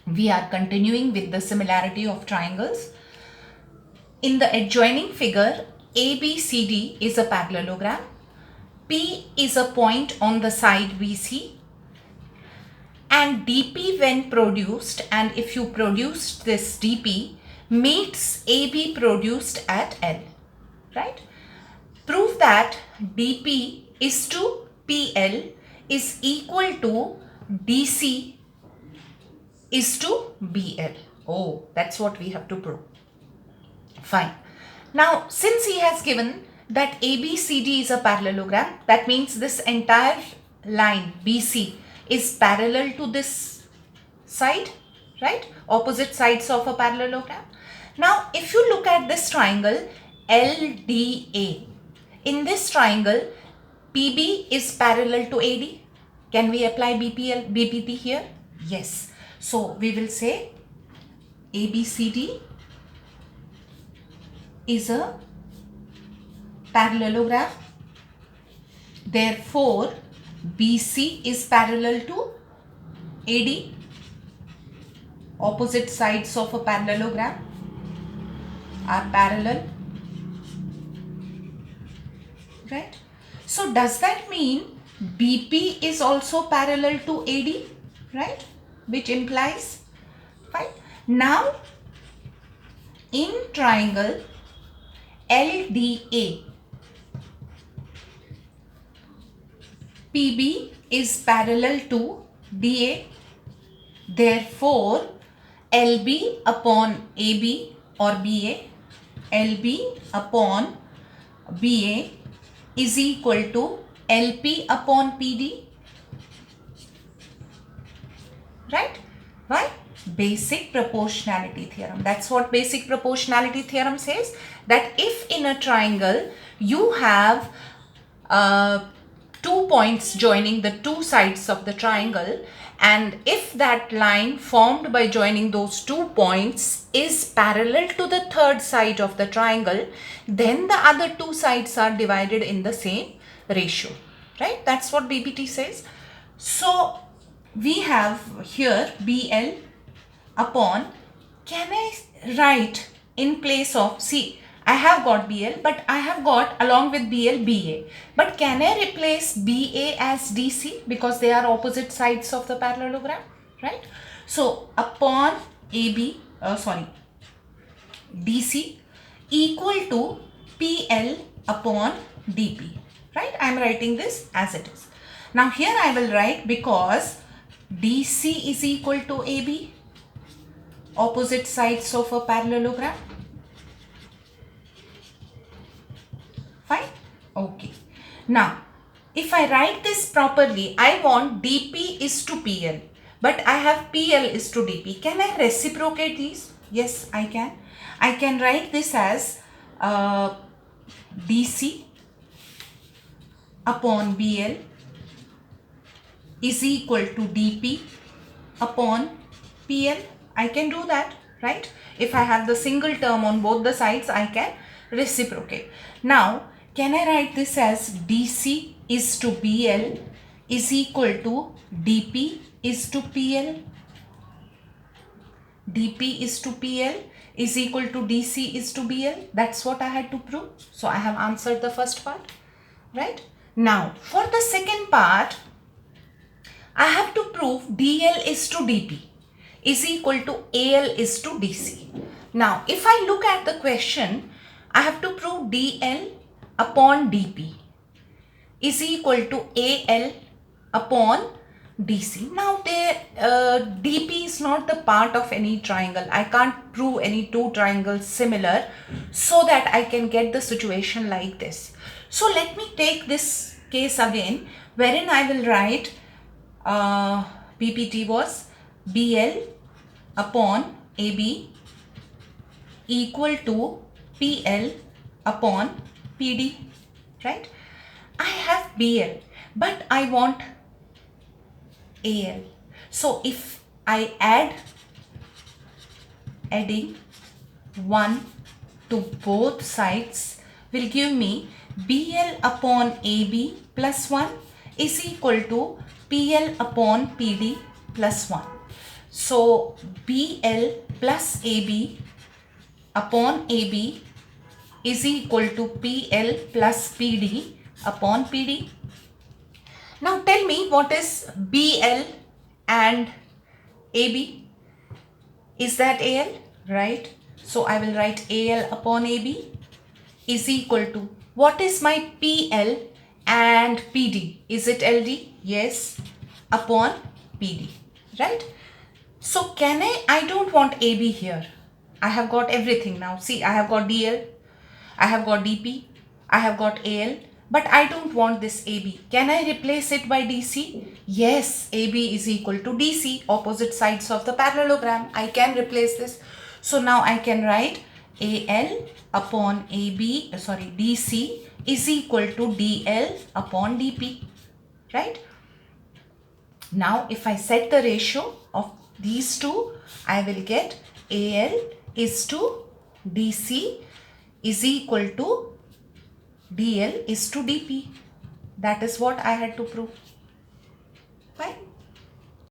We are continuing with the similarity of triangles. In the adjoining figure, ABCD is a parallelogram. P is a point on the side BC, and DP when produced, and if you produced this DP, meets AB produced at L, right? Prove that DP is to PL is equal to DC is to BL. Oh, that's what we have to prove. Fine. Now, since he has given that ABCD is a parallelogram, that means this entire line BC is parallel to this side, right? Opposite sides of a parallelogram. Now, if you look at this triangle LDA, in this triangle, PB is parallel to AD. Can we apply BPT here? Yes. So, we will say ABCD is a parallelogram. Therefore, BC is parallel to AD. Opposite sides of a parallelogram are parallel. Right? So, does that mean BP is also parallel to AD? Right? Which implies, fine. Now, in triangle LDA, PB is parallel to DA. Therefore, LB upon AB or BA, LB upon BA is equal to LP upon PD. Right? Why? Basic proportionality theorem. That's what basic proportionality theorem says. That if in a triangle you have 2 points joining the two sides of the triangle, and if that line formed by joining those 2 points is parallel to the third side of the triangle, then the other 2 sides are divided in the same ratio. Right? That's what BPT says. So, we have here BL upon, can I write in place of, see, I have got BL, but I have got along with BL, BA. But can I replace BA as DC because they are opposite sides of the parallelogram, right? So, upon AB, DC equal to PL upon DP, right? I am writing this as it is. Now, here I will write because DC is equal to AB, opposite sides of a parallelogram. Fine? Okay. Now, if I write this properly, I want DP is to PL, but I have PL is to DP. Can I reciprocate these? Yes, I can. I can write this as DC upon BL is equal to DP upon PL. I can do that, right? If I have the single term on both the sides, I can reciprocate. Now, can I write this as DC is to BL is equal to DP is to PL? DP is to PL is equal to DC is to BL. That's what I had to prove. So, I have answered the first part, right? Now, for the second part, I have to prove DL is to DP is equal to AL is to DC. Now, if I look at the question, I have to prove DL upon DP is equal to AL upon DC. Now, DP is not the part of any triangle. I can't prove any two triangles similar so that I can get the situation like this. So, let me take this case again, wherein I will write PPT was BL upon AB equal to PL upon PD, right? I have BL, but I want AL. So, if I adding 1 to both sides will give me BL upon AB plus 1 is equal to PL upon PD plus 1. So BL plus AB upon AB is equal to PL plus PD upon PD. Now tell me, what is BL and AB? Is that AL? Right. So I will write AL upon AB is equal to, what is my PL and PD? Is it LD? Yes, upon PD, right? So can I don't want AB here. I have got everything now. See, I have got DL, I have got DP, I have got AL, but I don't want this AB. Can I replace it by DC? Yes, AB is equal to DC, opposite sides of the parallelogram. I can replace this. So now I can write AL upon DC is equal to DL upon DP, right? Now if I set the ratio of these two, I will get AL is to DC is equal to DL is to DP. That is what I had to prove.